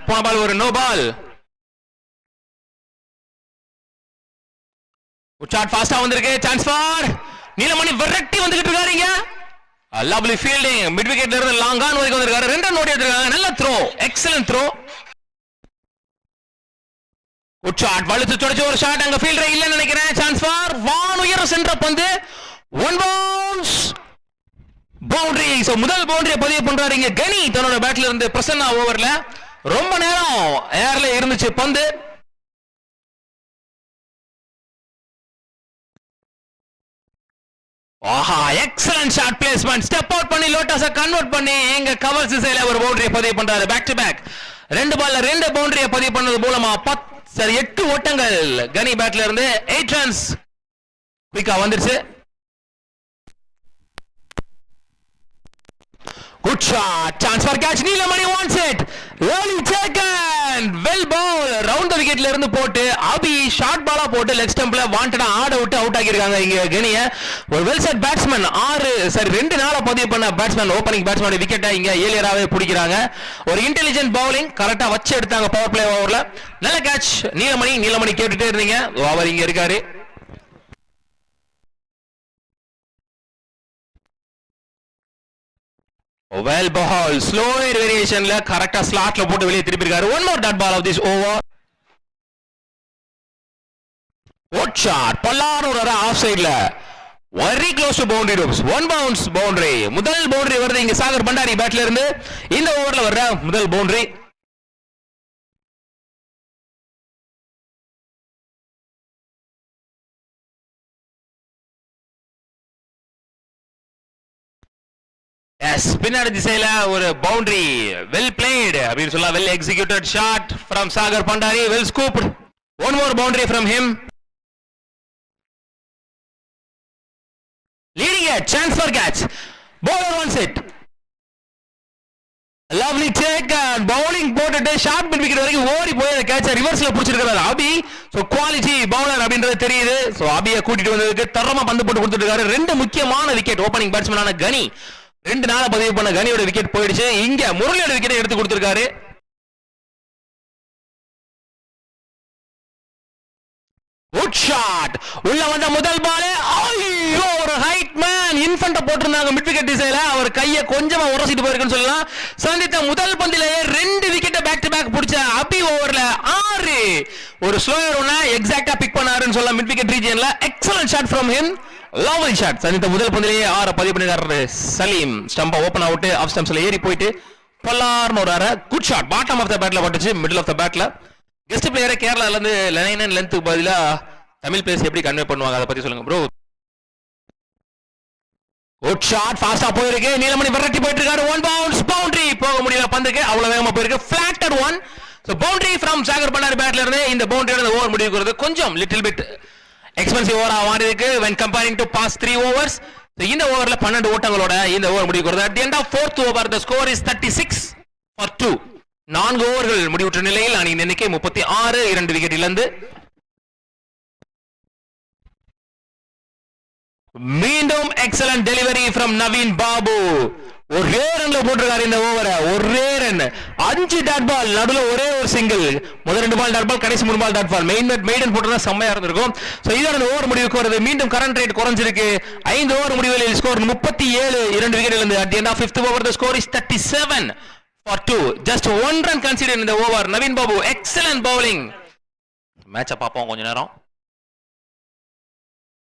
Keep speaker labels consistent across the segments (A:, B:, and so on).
A: போன பால் ஒரு no ball. Shot ஃபாஸ்டா வந்திருக்கு. சான்ஸ் ஃபார் நீலமணி விரட்டி வந்துகிட்டு இருக்காருங்க. Lovely fielding. மிட் விக்கெட்ல இருந்து லாங் ஆன் வரைக்கும் வந்திருக்காரு. 2 ரன் ஓடி எடுத்திருக்காங்க. நல்ல throw, excellent throw. Good shot. வலுத்து தொடச்ச ஒரு ஷாட். அங்க ஃபீல்டர் இல்லன்னு நினைக்கிறேன். சான்ஸ் ஃபார் வான் உயர சென்ற பந்து. One bounce boundary. சோ முதல் பவுண்டரியை பதிவு பண்றாரு இங்க கனி தன்னோட பேட்ல இருந்து. பிரசன்னா ஓவர்ல ரொம்ப நேரம் ஏர்ல இருந்துச்சு பந்து. ஆஹா, excellent shot placement. Step out பண்ணி லோட்டஸ கன்வெர்ட் பண்ணி எங்க கவர் திசையில ஒரு பவுண்டரியை பதிவு பண்றாரு. பேக் டு பேக் 2 பால்ல 2 பவுண்டரியை பதிவு பண்ணது மூலமா 8 ஓட்டங்கள் கனி பேட்ல இருந்து. 8 ரன்ஸ் குயிக்கா வந்துருச்சு. Good shot. Chance for catch. Neelamani wants it. Well taken. Well ball. Round the wicket இருந்து போட்டு அபி ஷார்ட் பாலா போட்டு லெக் ஸ்டம்ப்ல வாண்டடா ஆட விட்டு அவுட் ஆகிருக்காங்க இங்க கனிய. ஒரு வெல் செட் பேட்ஸ்மேன் 2 நாளா பதிவு பண்ண பேட்ஸ்மேன் ஓபனிங் பேட்ஸ்மேன் விக்கெட்டை இங்க ஏலியராவே பிடிக்கிறாங்க. ஒரு இன்டெலிஜென்ட் பவுலிங் கரெக்டா வச்சு எடுத்தாங்க பவர் பிளே ஓவர்ல. நல்ல கேட்ச் நீலமணி கேட்டுட்டே இருந்தீங்க. அவர் இங்க இருக்காரு. Well ball, slow variation la correct slot la போட்டு வெளியே திருப்பி இருக்காரு. One more dot ball of this over. What shot? பல்லானூர் ஆஃப் சைடுல very close to boundary ropes. One bounce boundary. முதல் பவுண்டரி வருது இங்க சாகர் பண்டாரி பேட்ல இருந்து. இந்த ஓவர்ல வர்ற முதல் பவுண்டரி. பின்னாடி திசையில ஒரு பவுண்டரி. வெல் பிளேட் அப்படின்னு சொல்ல. Well executed shot from Sagar Bhandari. Well scooped. One more boundary from him. Leading edge. Chance for catch. Bowler owns it. Lovely take and bowling போட்டுட்டு ஷார்ட் மிட் விக்கெட் வரைக்கும் ஓடி போய் அந்த கேட்ச ரிவர்ஸ்ல புடிச்சிருக்காரு அபி. சோ குவாலிட்டி பவுலர் அப்படின்றது தெரியுது. சோ அபியை கூட்டிட்டு வந்ததுக்கு தரமா பந்து போட்டு கொடுத்துட்டு இருக்காரு. 2 முக்கியமான விக்கெட் ஓபனிங் பேட்ஸ்மேனான கனி 2 நாளா பதிவு பண்ண கனியோட விக்கெட் போயிடுச்சு. இங்க முரளியோட விக்கெட்டை எடுத்து கொடுத்திருக்காரு. Good shot. உள்ள வந்த முதல் பால். ஐயோ, ஒரு ஹைட் மேன் இன்ஃபன்ட்ட போட்டிருந்தாங்க மிட் விக்கெட் திசையில. அவர் கையை கொஞ்சமா உரசிட்டு போயிருக்குன்னு சொல்லலாம். சந்தித்த முதல் பந்திலேயே 2 விக்கெட்டை பேக் டு பேக் பிடிச்ச அபி ஓவர்ல 6 ஒரு ஸ்லோயர் ஒண்ண எக்ஸாக்ட்டா பிக் பண்ணாருன்னு சொல்லலாம் மிட் விக்கெட் ரீஜியன்ல. Excellent shot from him. Lovely shot. சந்தித்த முதல் பந்திலேயே 6 பதிவு பண்ணிருக்காரு சலீம். ஸ்டம்பை ஓபன் அவுட். ஆஃப் ஸ்டம்ப்ஸ்ல ஏறி போயிட்டு பல்லார்னு ஒரு 6. Good shot. Bottom of the பேட்ல பட்டுச்சு. மிடில் ஆஃப் த பேட்ல. கெஸ்ட் பிளேயரை கேரளால இருந்து லைன் லென்த்துக்கு பதிலா தமிழ் பேசி எப்படி கன்வே பண்ணுவாங்க அதை பத்தி சொல்லுங்க ப்ரோ. Good shot. ஃபாஸ்டா போயிருக்கு. நீலமணி விரட்டி போயிட்டு இருக்காரு. One bounce boundary. போக முடியல பந்துக்கு. அவ்வளவு வேகமா போயிருக்கு. Flatted one. So boundary from Sagar Bhandari பேட்ல இருந்து. இந்த பவுண்டரியோட ஓவர் முடிவுக்கு கொஞ்சம் லிட்டில் பிட் எக்ஸ்பென்சிவ் ஓவரா மாறி இருக்கு when comparing to past 3 overs. இந்த ஓவர்ல 12 ஓட்டங்களோட இந்த ஓவர் முடிவுக்கு வருது. At the end of 4th over the score is 36 for 2. 4 ஓவர்கள் முடிவுற்ற நிலையில் அணியின் எண்ணிக்கை 36. 2 விக்கெட் இழந்து. மீண்டும் excellent delivery from Naveen Babu. ஒரே ரன்ல போட்டிருக்காரு இந்த ஓவரை. ஒரே ரன். 5 dot ball. நடுவுல ஒரே ஒரு சிங்கிள். முதல் 2 பால் டாட் பால், கடைசி 3 பால் டாட் பால். மெய்டன் போட்டா செம்மையா இருந்திருக்கும். சோ இதோட ஓவர் முடிவுக்கு வருது. மீண்டும் கரண்ட் ரேட் குறைஞ்சிருக்கு. 5 ஓவர் முடிவில் ஸ்கோர் 37. 2 விக்கெட் இழந்து. At the end of 5th over the score is 37 for 2. Just 1 run considered in the over. Naveen Babu excellent bowling. மேட்சை பார்ப்போம் கொஞ்ச நேரம்.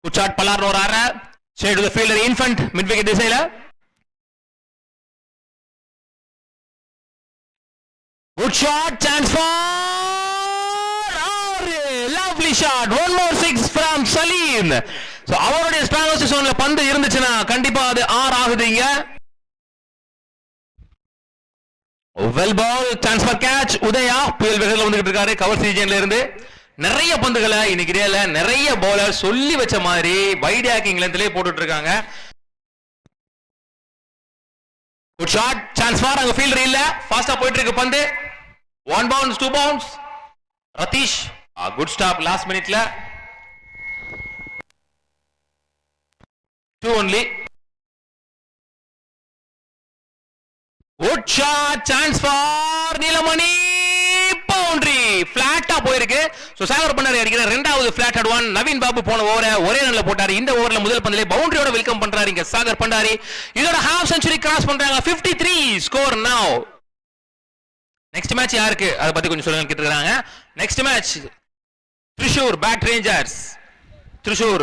A: Good shot. பல்லார்னு ஒரு 6. Straight to the fielder infant mid wicket திசையில. Good shot. Chance for 6. Lovely shot. One more 6 from Salim. So அவருடைய strongest ஜோன்ல பந்து இருந்துச்சுன்னா கண்டிப்பா அது 6 ஆகுதுங்க. Well ball. Chance for catch. Udaya புயல் வேகத்துல வந்துகிட்டு இருக்காரு கவர் ரீஜன்ல இருந்து. நிறைய பந்துகளை இன்னைக்கு டேல நிறைய பவுலர் சொல்லி வச்ச மாதிரி வைட் ஹேக்கிங் லென்த்லயே போட்டுட்டு இருக்காங்க. Good shot. Chance for. அங்க ஃபீல்டர் இல்ல. ஃபாஸ்டா போயிட்டு இருக்கு பந்து. 1 bounce 2 bounce. Ratheesh good stop last மினிட்ல. 2 only. Good shot. Chance for Neelamani. இருக்கு. சோ சாகர் பண்டாரி அடிக்கிற இரண்டாவது flat head one. Naveen Babu போன ஓவரை ஒரே ரன்ல போட்டாரு. இந்த ஓவர்ல முதல் பந்திலே பவுண்டரியோட வெல்கம் பண்றாரு இங்க சாகர் பண்டாரி. இதோட ஹாஃப் செஞ்சுரி கிராஸ் பண்றாங்க. 53 ஸ்கோர் நவ. நெக்ஸ்ட் மேட்ச் யாருக்கு அத பத்தி கொஞ்சம் சொல்லுங்க கேக்குறாங்க. Next match Thrissur Bat Rangers Thrissur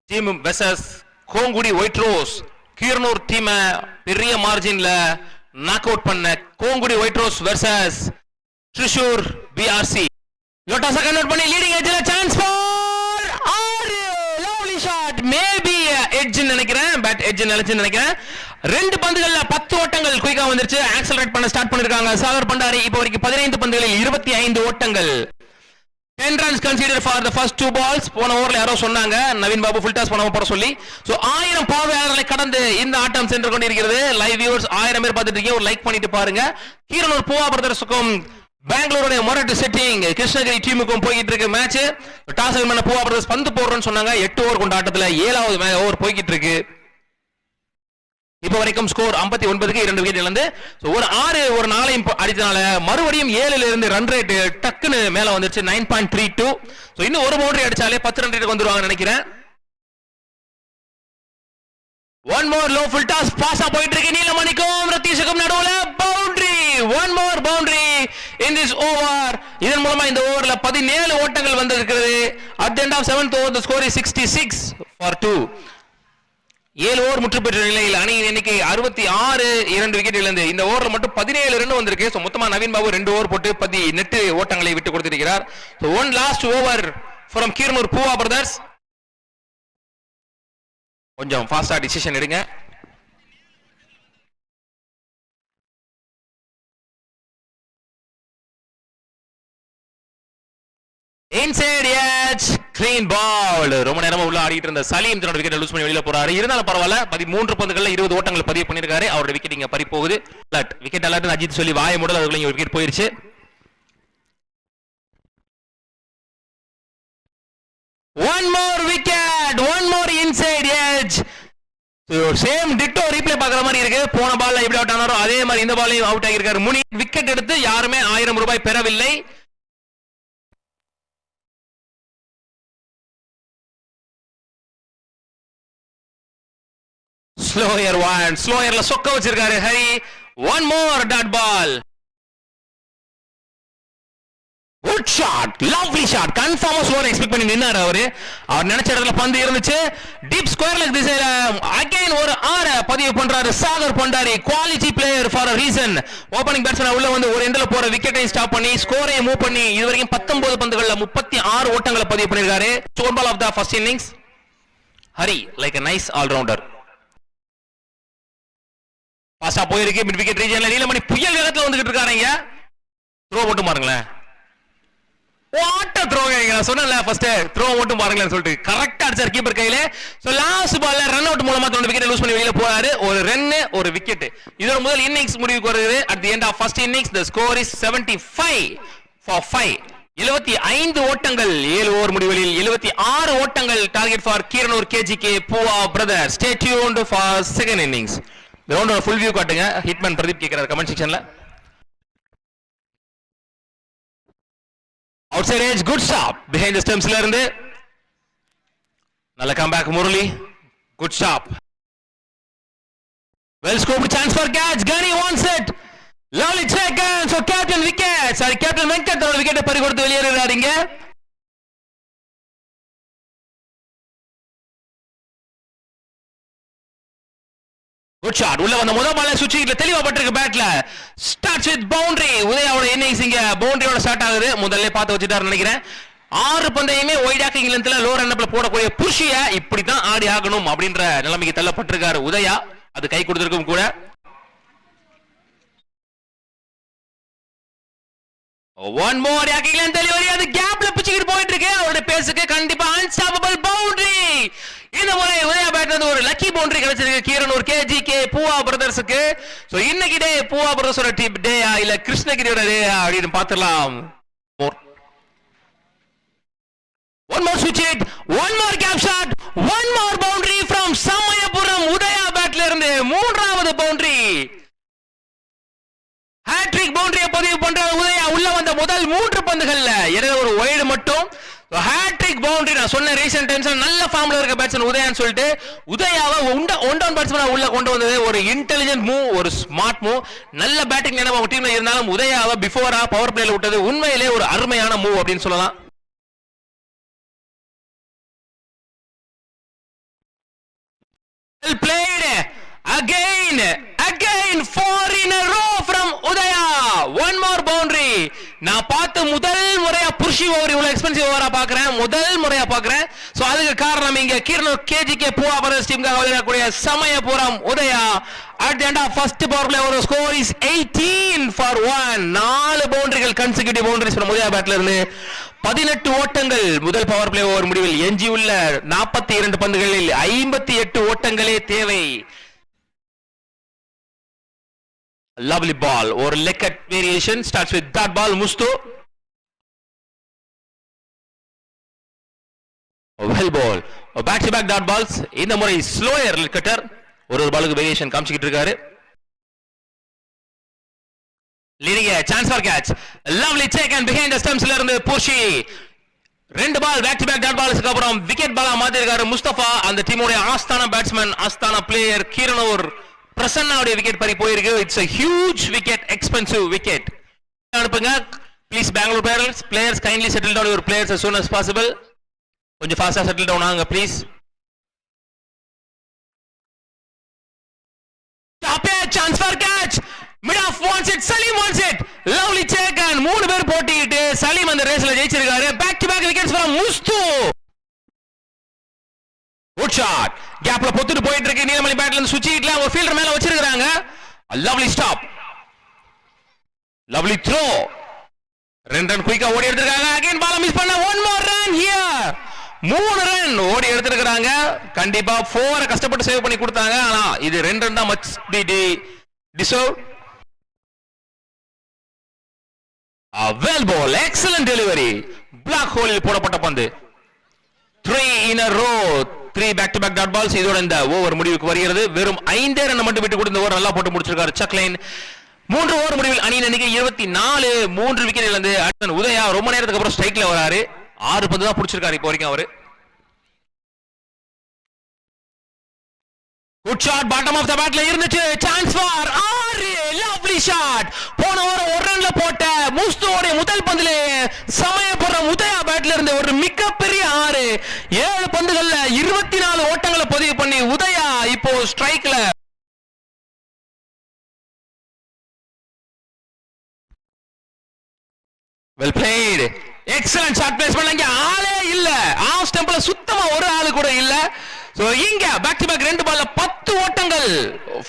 A: team versus Kongudi white rose. Keeranur team பெரிய மார்ஜின்ல நாக் அவுட் பண்ண Kongudi white rose versus Thrissur BRC. லோட்டாஸ கன்வெர்ட் பண்ணி லீடிங் எட்ஜ்ல சான்ஸ் ஃபார் ஆறு. Lovely shot. மேபி எட்ஜ் நினைக்கிறேன். பேட் எட்ஜ் நினைக்கிறேன். ரெண்டு பந்துகள்ல 10 ஓட்டங்கள் குயிக்கா வந்துருச்சு. ஆக்சலரேட் பண்ண ஸ்டார்ட் பண்ணிருக்காங்க சாகர் பண்டாரி. இப்போ வரைக்கும் 15 பந்துகளில் 25 ஓட்டங்கள். 10 runs considered for the first 2 balls. போன ஓவர்ல யாரோ சொன்னாங்க நவீன் பாபு ஃபுல் டாஸ் பண்ணாம போற சொல்லி. சோ 1000 பார்வையாளர்களை கடந்து இந்த ஆட்டம் சென்று கொண்டிருக்கிறது. லைவ் வியூவர்ஸ் 1000 பேர் பார்த்துட்டு இருக்கீங்க. ஒரு லைக் பண்ணிட்டு பாருங்க. கீரனூர் பூவா பிரதர்ஸுக்கும் பெங்களூருடைய மொரட்டு செட்டிங் கிருஷ்ணகிரி டீமுக்கும் போயிட்டு இருக்கு மேட்ச். டாஸ் பண்ண பூவா பிரதர்ஸ் பந்து போடுறோம்னு சொன்னாங்க. 8 ஓவர் கொண்ட ஆட்டத்துல 7வது ஓவர் போய்கிட்டு இருக்கு. இப்போ வரைக்கும் ஸ்கோர் 59க்கு 2 விக்கெட் இழந்து ஒரு 6 ஒரு 4 அடிச்சனால மறுபடியும் 7ல இருந்து ரன் ரேட் டக்குன்னு மேல வந்துருச்சு 9.32. சோ இன்னும் ஒரு பவுண்டரி அடிச்சாலே 10 ரன் ரேட் வந்துருவாங்க நினைக்கிறேன். One more low full toss பாஸா போயிட்டு இருக்கு. நீலமணிக்கும் ரத்தீஷுக்கும் நடுவுல boundary. One more boundary in this over. இதன் மூலமா இந்த ஓவர்ல 17 ஓட்டங்கள் வந்திருக்கிறது. At the end of 7th over the score is 66 for 2. 7 over முற்று பெற்ற நிலையில் அணியின் எண்ணிக்கை 66, 2 விக்கெட் இழந்து. இந்த ஓவர்ல மட்டும் 17 ரன் வந்திருக்கு. சோ மொத்தமா நவீன் பாபு 2 ஓவர் போட்டு 18 ஓட்டங்களை விட்டு கொடுத்திருக்கிறார். So one last over from Keeranur பூவா பிரதர்ஸ். கொஞ்சம் ஃபாஸ்டா டிசிஷன் எடுங்க. இன்சைட் எட்ஜ் கிளீன் பால். ரொம்ப நேரமா உள்ள ஆடிட்டு இருந்த சலீம் தன்னோட விக்கெட் லூஸ் பண்ணி வெளியில போறாரு. இருந்தாலும் பரவாயில்ல. 13 பந்துகள்ல 20 ஓட்டங்கள் பதிவு பண்ணிருக்காரு. அவரோட விக்கெட் இங்க பறி போகுது. விக்கெட் அலர்ட் அஜித் சொல்லி வாய மூடல அதுக்குள்ள இங்க விக்கெட் போயிருச்சு. One more wicket. One more inside edge. Same ditto replay பாக்குற மாதிரி இருக்கு. போன பால்ல எப்படி அவுட் ஆனாரோ அதே மாதிரி இந்த பால்லையும் அவுட் ஆகியிருக்காரு முனி. விக்கெட் எடுத்து யாருமே 1000 ரூபாய் பெறவில்லை. Slower one. ஸ்லோயர்ல சொக்க வச்சிருக்காரு Hari. One more dot ball. Good shot. Lovely shot. கன்ஃபார்மா ஸ்லோயர் எக்ஸ்பெக்ட் பண்ணி நின்னாரு அவரு. அவர் நினைச்ச இடத்துல பந்து இருந்துச்சு. டீப் ஸ்கொயர் லெக் திசையில அகைன் ஒரு 6 பதிவு பண்றாரு Sagar Bhandari. Quality player for a reason. Opening batsman உள்ள வந்து ஒரு எண்ட்ல போற விக்கெட்டை ஸ்டாப் பண்ணி ஸ்கோரை மூவ் பண்ணி இதுவரைக்கும் 19 பந்துகள்ல 36 ஓட்டங்களை பதிவு பண்ணிருக்காரு. Stone ball of the first innings. Hari like a nice all rounder. பாஸ்டா போயிருக்கு மிட் விக்கெட் ரீஜன்ல. நீலமணி புயல் வேகத்துல வந்துகிட்டு இருக்காருங்க. த்ரோ மட்டும் பாருங்களேன். What a throw. நான் சொன்னேன்ல ஃபர்ஸ்ட் த்ரோ மட்டும் பாருங்களேன்னு சொல்லிட்டு கரெக்ட்டா அடிச்சார் கீப்பர் கையில. சோ லாஸ்ட் பால்ல ரன் அவுட் மூலமா தன்னோட விக்கெட் லூஸ் பண்ணி வெளியில போறாரு. ஒரு ரன் ஒரு விக்கெட். இதோட முதல் இன்னிங்ஸ் முடிவுக்கு வருது. At the end of first innings the score is 75 for 5. 75 ஓட்டங்கள் 7 ஓவர் முடிவுகளில் 76 ஓட்டங்கள் target for Keeranur KGK Poova brothers. Stay tuned for second innings. ரவுண்டோட ஃபுல் வியூ காட்டுங்க. ஹிட்மேன் பிரதீப் கேக்குறாரு கமெண்ட் செக்ஷன்ல. Outside edge good stop behind the ஸ்டம்ப்ஸ்ல இருந்து. நல்ல comeback Murali. Good stop. Well scooped chance for catch. Kani owns it. Lovely take and for captain wicket. Sorry captain Venkat தன்னோட விக்கெட்டை பறி கொடுத்து வெளியேறாரு இங்க. Good shot. உள்ள வந்த முதல் பால்ல சுவிட்சிங்ல தெளிவா பட்டிருக்கு பேட்ல. Starts with boundary. உதயாவோட இன்னிங்ஸ் இங்க பவுண்டரியோட ஸ்டார்ட் ஆகுது. முதல்ல பார்த்து வச்சிட்டாரு நினைக்கிறேன். 6 பந்தையுமே ஒயிட் ஆக்கிங் லென்த்ல லோ ரன் அப்ல போடக்கூடிய புஷிய இப்படி தான் ஆடி ஆகணும் அப்படின்ற நிலைமைக்கு தள்ளப்பட்டிருக்காரு உதயா. அது கை கொடுத்திருக்கும் கூட. One more attacking length delivery. அது கேப்ல பிச்சிட்டு போயிட்டு இருக்கு. அவருடைய பேஸுக்கு கண்டிப்பா அன்ஸ்டாப்பபிள் பவுண்டரி. இந்த முறை உதயா பேட்ல இருந்து ஒரு லக்கி பவுண்டரி கிடைச்சிருக்கு கீரனூர் கேஜிகே பூவா பிரதர்ஸுக்கு. சோ இன்னைக்கு டே பூவா பிரதர்ஸோட டீம் டேயா இல்ல கிருஷ்ணகிரியோட டேயா அப்படின்னு பாத்துறலாம். One more switch hit, one more gap shot, one more boundary from Samayapuram. Udaya பேட்ல இருந்து 3வது பவுண்டரி. ஹேட்ரிக் பவுண்டரியை பதிவு பண்ற உதயா. உள்ள வந்த முதல் 3 பந்துகள்ல எனவே ஒரு வைடு மட்டும். Hat-trick boundary. நான் சொன்ன ரீசன்ட் டைம்ஸ்ல நல்ல ஃபார்ம்ல இருக்க பேட்ஸ்மேன் உதயான்னு சொல்லிட்டு உதயாவை ஒன் டவுன் பேட்ஸ்மேனா உள்ள கொண்டு வந்தது ஒரு இன்டெலிஜென்ட் மூவ், ஒரு ஸ்மார்ட் மூவ். நல்ல பேட்டிங் நிலைமை அவங்க டீம்ல இருந்தாலும் உதயாவை பிஃபோரா பவர் பிளேல விட்டது உண்மையிலே ஒரு அருமையான மூவ் அப்படின்னு சொல்லலாம். Well played again 4 in a row from Udaya. One more boundary. நான் பார்த்த முதல் முறையா புஷி ஓவர் இவ்வளவு எக்ஸ்பென்சிவ் ஓவரா பாக்குறேன், முதல் முறையா பாக்குறேன். சோ அதுக்கு காரணம் இங்க கீரனூர் கேஜிகே பூவா பிரதர்ஸ் டீமுக்காக விளையாடக்கூடிய Samayapuram Udaya. At the end of first power play over score is 18 for 1. 4 பவுண்டரிகள் கன்சிக்யூட்டிவ் பவுண்டரிஸ் from உதயா பேட்ல இருந்து 18 ஓட்டங்கள் முதல் பவர் பிளே ஓவர் முடிவில். எஞ்சியுள்ள 42 பந்துகளில் 58 ஓட்டங்களே தேவை. Lovely ball or leg cut variation starts with dot ball Musto. Well ball back to back dot balls. இந்த முறை slower leg cutter ஒரு பாலுக்கு வேரியேஷன் காமிச்சிட்டு இருக்காரு. leading a chance for catch. Lovely take and behind the stumps ல இருந்து Pushi. 2 ball back to back dot பால்ஸ்க்கு அப்புறம் விக்கெட் பாலா மாத்தி இருக்காரு முஸ்தபா. அந்த டீமோட ஆஸ்தான பேட்ஸ்மேன், ஆஸ்தான பிளேயர் கீரனூர் பிரசன்னாவுடைய விக்கெட் பறி போயிருக்கு. It's a huge wicket, expensive wicket. அனுப்புங்க please. Bangalore players kindly settle down your players as soon as possible. கொஞ்சம் ஃபாஸ்டா செட்டில் டவுன் ஆகுங்க please. Top a chance for catch. Mid off wants it, Salim wants it. Lovely check and 3 பேர் போட்டிட்டு சலீம் அந்த ரேஸ்ல ஜெயிச்சிருக்காரு. Back to back wickets from Mustu. Good shot. கேப்ல பொத்துட்டு போயிட்டு இருக்கு. நீலமணி பேட்ல இருந்து சுவிட்ச் ஹிட்ல ஒரு ஃபீல்டர் மேல வச்சிருக்காங்க. Lovely stop. Lovely throw. 2 run குயிக்கா ஓடி எடுத்துட்டாங்க. Again ball மிஸ் பண்ண. One more run here. 3 run ஓடி எடுத்துட்டாங்க. கண்டிப்பா 4 கஷ்டப்பட்டு சேவ் பண்ணி கொடுத்தாங்க. ஆனா இது 2 ரன் தான் மச் தி deserve. Well ball, excellent delivery. Black hole போடப்பட்ட பந்து. 3 in a row, 3 back to back dot balls. இதோட இந்த ஓவர் முடிவுக்கு வருகிறது. வெறும் 5 ரன் மட்டும் விட்டு கொடுத்த ஓவர் நல்லா போட்டு முடிச்சிருக்காரு சக்லைன். 3 ஓவர் முடிவில் அணியின் எண்ணிக்கை 24, 3 விக்கெட் இழந்து உதயா ரொம்ப நேரத்துக்கு அப்புறம் ஸ்ட்ரைக்ல வராரு. 6 பந்து தான் பிடிச்சிருக்காரு இப்போ வரைக்கும் அவரு. Good shot bottom of the பேட்ல இருந்துச்சு. சான்ஸ் ஃபார் ஆர். Lovely shot. போன ஓவர் 1 ரன்ல போட்ட முஸ்தோட முதல் பந்திலே சமயபுரம் உதயா பேட்ல இருந்து ஒரு மிகப்பெரிய 6. 7 பந்துகள்ல 24 ஓட்டங்களை பதிவு பண்ணி உதயா இப்போ ஸ்ட்ரைக்ல. Well played. Excellent shot placement. அங்க ஆளே இல்ல. ஆஃப் ஸ்டம்ப்ல சுத்தமா ஒரு ஆளு கூட இல்ல. சோ இங்க பேக் டு பேக் 2 பால்ல 10 ஓட்டங்கள்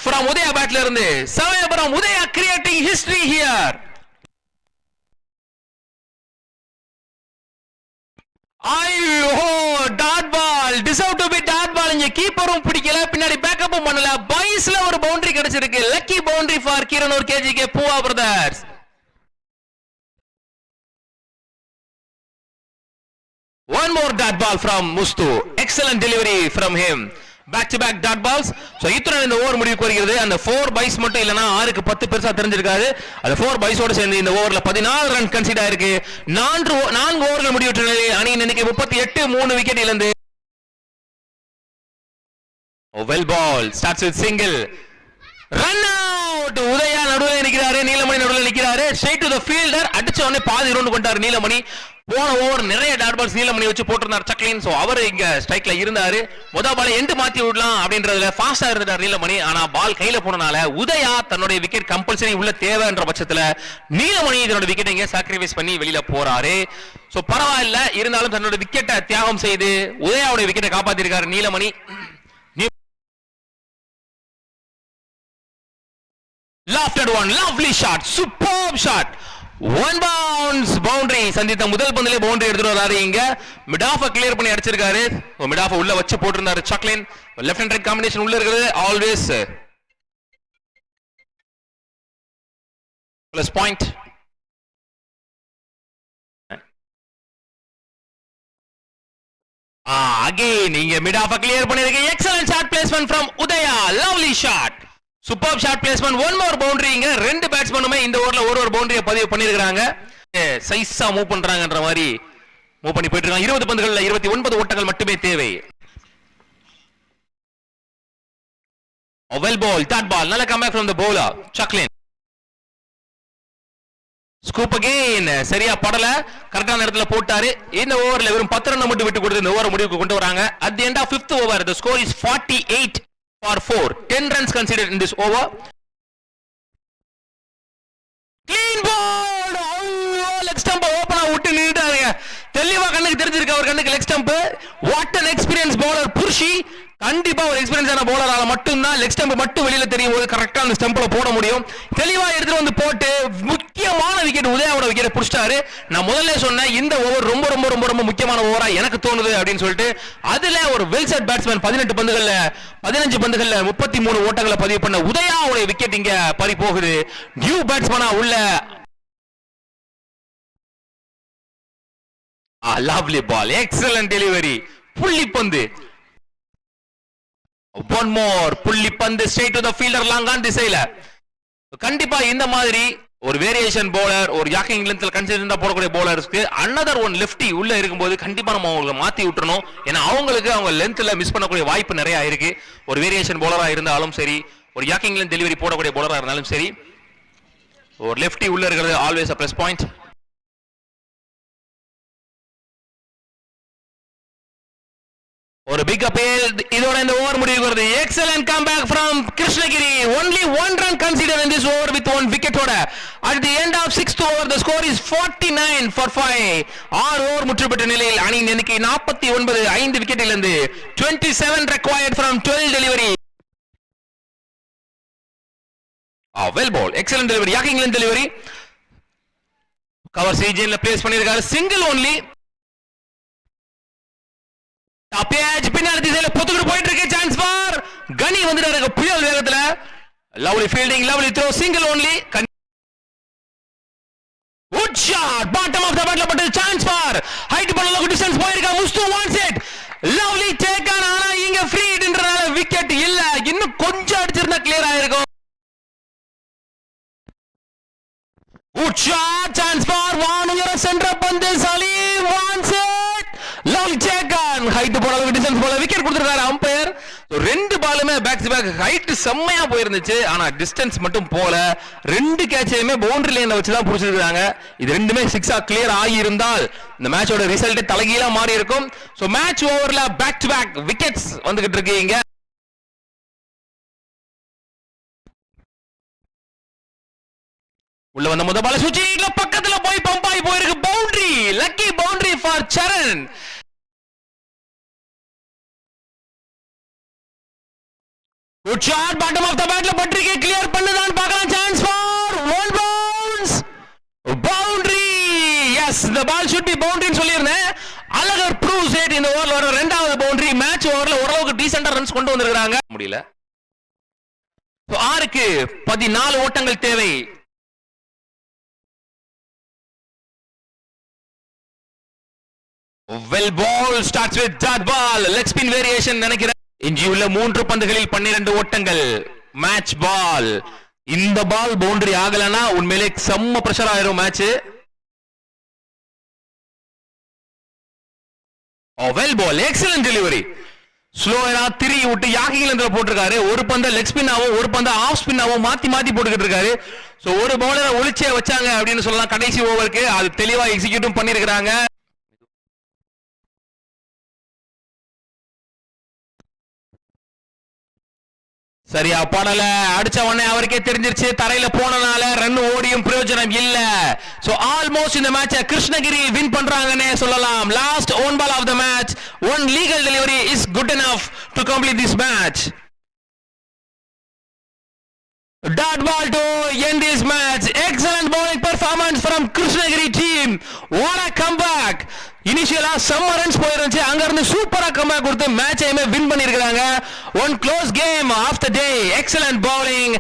A: from உதயா பேட்ல இருந்து Samayapuram Udaya creating history here. ஐயோ dot ball, deserve to be dot ball. இங்க கீப்பரும் பிடிக்கல, பின்னாடி பேக்கப்பும் பண்ணல. பைஸ்ல ஒரு பவுண்டரி கிடைச்சிருக்கு. Lucky boundary for Keeranur KGK Poova brothers. One more dot ball from Mustu. Excellent delivery from him. Back to back dot balls. So இத்துடன் இந்த ஓவர் முடிவுக்கு வருகிறது. அந்த 4 பைஸ் மட்டும் இல்லனா 6க்கு 10 பெருசா தெரிஞ்சிருக்காது. அந்த 4 பைஸோட சேர்ந்து இந்த ஓவர்ல 14 ரன் கன்சிடர் ஆயிருக்கு. 4 ஓவர்கள் முடிவுற்ற நிலையில் அணியின் எண்ணிக்கை 38, 3 விக்கெட் இழந்து. Well ball starts with single. Run out. Udaya நடுவுல நிக்கிறாரு, நீலமணி நடுவுல நிக்கிறாரு. Straight to the fielder. அடிச்ச உடனே பாதி ரவுண்ட் கொண்டாரு நீலமணி. போன ஓவர் நிறைய டாட் பால்ஸ் நீலமணி வச்சு போட்டிருந்தார் சக்லின். சோ அவர் இங்க ஸ்ட்ரைக்ல இருந்தாரு. முதல் பால் எண்டு மாத்தி விடலாம் அப்படின்றதுல ஃபாஸ்டா இருந்தார் நீலமணி. ஆனா பால் கையில போனனால உதயா தன்னுடைய விக்கெட் கம்பல்சரி உள்ள தேவைன்ற பட்சத்துல நீலமணி இதனோட விக்கெட் இங்க சாக்ரிஃபைஸ் பண்ணி வெளியில போறாரு. சோ பரவாயில்ல, இருந்தாலும் தன்னோட விக்கெட்டை தியாகம் செய்து உதயாவுடைய விக்கெட்டை காப்பாத்திருக்காரு நீலமணி. Lofted one, lovely shot, superb shot. One bounce boundary. சந்தித்த முதல் பந்திலே பவுண்டரி எடுத்துட்டு வராரு. இங்க மிட் ஆஃப் கிளியர் பண்ணி அடிச்சிருக்காரு. மிட் ஆஃப் உள்ள வச்சு போட்டுருந்தாரு Saqlain. Left and right combination உள்ள இருக்குது. Always plus point. அகைன் இங்க மிட் ஆஃப் கிளியர் பண்ணிருக்கு. Excellent shot placement from Udaya. Lovely shot, super shot placement. One more boundary. இங்க 2 பேட்ஸ்மேனுமே இந்த ஓவர்ல ஒரு பவுண்டரியை பதிவு பண்ணிருக்காங்க. சைஸா மூவ் பண்றாங்கன்ற மாதிரி மூவ் பண்ணி போயிட்டு இருக்காங்க. 20 பந்துகள்ல 29 ஓட்டங்கள் மட்டுமே தேவை. Well ball, that ball, நல்ல comeback from the bowler, Chucklin. Scoop again, சரியா படல, கரெக்டான நேரத்துல போட்டாரு. இந்த ஓவர்ல வெறும் 10 ரன் மட்டும் விட்டு கொடுத்து இந்த ஓவர் முடிவுக்கு கொண்டு வராங்க. At the end of 5th over, the score is 48 for 4. 10 runs conceded in this over. Clean ball, leg stump open ஆ விட்டு நின்னுட்டாருங்க. தெளிவா கண்ணுக்கு தெரிஞ்சிருக்கு அவர் கண்ணுக்கு leg stump. What an experience bowler புர்ஷி. கண்டிப்பா ஒரு எக்ஸ்பீரியன்ஸான பவுலரால மட்டும் தான் லெக் ஸ்டம்ப் மட்டும் வெளியில தெரியும் போது கரெக்டா அந்த ஸ்டம்ப்ல போட முடியும். தெளிவா எடுத்து வந்து போட்டு முக்கியமான விக்கெட் உதயாவோட விக்கெட் புடிச்சாரு. நான் முதல்ல சொன்னேன் இந்த ஓவர் ரொம்ப ரொம்ப ரொம்ப ரொம்ப முக்கியமான ஓவரா எனக்கு தோணுது அப்படின்னு சொல்லிட்டு அதுல ஒரு வெல் செட் பேட்ஸ்மேன் 18 பந்துகள்ல 15 பந்துகள்ல 33 ஓட்டங்களை பதிவு பண்ண உதயாவோட விக்கெட் இங்க பறி போகுது. நியூ பேட்ஸ்மேனா உள்ள lovely ball, excellent delivery, புள்ளி பந்து. One more புள்ளி பந்து straight to the fielder long on திசையில. கண்டிப்பா இந்த மாதிரி ஒரு வேரியேஷன் bowler ஒரு யாக்கிங் லென்த்ல கன்சிஸ்டன்ட்டா போடக்கூடிய bowlersக்கு another one lefty உள்ள இருக்கும்போது கண்டிப்பா நம்ம அவங்களை மாத்தி விட்டுறணும். ஏன்னா அவங்களுக்கு அவங்க லென்த்ல மிஸ் பண்ணக்கூடிய வாய்ப்பு நிறைய இருக்கு. ஒரு வேரியேஷன் bowler-ஆ இருந்தாலும் சரி ஒரு யாக்கிங் லென்த் டெலிவரி போடக்கூடிய bowler-ஆ இருந்தாலும் சரி ஒரு லெஃப்டி உள்ள இருக்கிறது ஆல்வேஸ் a plus point. ஒரு பிக் அப்பீல் இதோட இந்த ஓவர் முடிவுக்கு வருது. Excellent comeback from Krishnagiri. only 1 run considered in this over with 1 wicket ஓட. at the end of 6th over the score is 49 for 5. 6 over முற்றுப்பெற்ற நிலையில் அணியின் எண்ணிக்கை 49. 5 விக்கெட்டில் இருந்து 27 required from 12 delivery. well ball, excellent delivery, யாக்கிங் length delivery. Cover சீஜன்ல place பண்ணிருக்காரு. Single only. அப்பேஜ் பின்னாடி திசையில பொத்துக்கிட்டு போயிட்டு இருக்கு. சான்ஸ் ஃபார் கனி வந்துட்டாரு புயல் வேகத்துல. Lovely fielding, lovely throw, single only. Good shot, bottom of the பேட்ல பட்டு சான்ஸ் ஃபார் ஹைட் பண்ணல டிஸ்டன்ஸ் போயிருக்கா. Musthu owns it, lovely take on. ஆனா இங்க ஃப்ரீ ஹிட்ன்றனால விக்கெட் இல்ல. இன்னும் கொஞ்சம் அடிச்சிருந்தா கிளியர் ஆயிருக்கும். குட் ஷாட், சான்ஸ் ஃபார் வானுயர சென்டர் பந்து Saleem owns it, lovely take on. Height போற டிஸ்டன்ஸ் போல விக்கெட் கொடுத்திருக்காரு அம்பையர். ரெண்டு பாலுமே பேக் டு பேக் ஹைட் செம்மையா போயிருந்துச்சு. ஆனா டிஸ்டன்ஸ் மட்டும் போல. ரெண்டு கேட்சையுமே பவுண்டரி லைன்ல வச்சு தான் புடிச்சிருக்காங்க. இது ரெண்டுமே 6-ஆ கிளியர் ஆகி இருந்தால் இந்த மேட்சோட ரிசல்ட் தலைகீழா மாறி இருக்கும். சோ மேட்ச் ஓவர்ல பேக் டு பேக் விக்கெட்ஸ் வந்துகிட்டு இருக்கு இங்க. உள்ள வந்த முதல் பால் சுவிட்ச்ல பக்கத்துல போய் பம்ப் ஆகி போயிருக்கு. Boundary, lucky boundary for Saran. Good shot, bottom of the பேட்ல பட்ரிக்கே கிளியர் பண்ணுதான் பார்க்கலாம். Chance for one bounce, boundary. Yes, the ball should be boundary ன்னு சொல்லியிருந்தேன். Alagar proves it. இந்த ஓவர்ல வர இரண்டாவது பவுண்டரி. மேட்ச் ஓவர்ல ஓரளவுக்கு டீசென்ட்டா ரன்ஸ் கொண்டு வந்திருக்காங்க. முடியல. 6க்கு 14 ஓட்டங்கள் தேவை. well ball starts with that ball, leg spin variation நினைக்கிறேன். இஞ்சியுள்ள 3 பந்துகளில் 12 ஓட்டங்கள். Match ball. இந்த பால் பவுண்டரி ஆகலனா உண்மையிலே செம்ம பிரஷர் ஆயிரும் match. well ball, excellent delivery. ஸ்லோவா திரி விட்டு யாக்கிங் லென்த்ல போட்டுருக்காரு. ஒரு பந்த லெக் ஸ்பின்னாவும் ஒரு பந்த ஆஃப் ஸ்பின்னாவும் மாத்தி மாத்தி போட்டுக்கிட்டு இருக்காரு. சோ ஒரு பவுலரை ஒளிச்சே வச்சாங்க அப்படின்னு சொல்லலாம் கடைசி ஓவருக்கு. அது தெளிவா எக்ஸிக்யூட்டும் பண்ணிருக்காங்க. சரியா படல. அடிச்ச உடனே அவருக்கே தெரிஞ்சிருச்சு தரையில போனனால ரன் ஓடியும் பிரயோஜனம் இல்ல. சோ ஆல்மோஸ்ட் இந்த மேட்சை கிருஷ்ணகிரி வின் பண்றாங்கன்னே சொல்லலாம். Last one ball of the match, one legal delivery is good enough to complete this match. Dot ball to end this match. Excellent bowling performance from Krishnagiri team. What a comeback. இனிஷியலா செம்ம runs போயிருந்துச்சு. அங்க இருந்து சூப்பரா comeback கொடுத்து மேட்சையுமே win பண்ணிருக்காங்க. One close game of the day. Excellent bowling.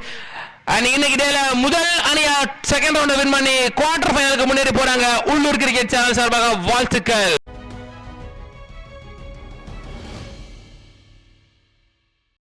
A: And இன்னைக்கு டேல முதல் அணியா செகண்ட் ரவுண்ட் வின் பண்ணி குவார்டர் ஃபைனலுக்கு முன்னேறி போறாங்க. உள்ளூர் கிரிக்கெட் சேனல் சார்பாக வாழ்த்துக்கள்.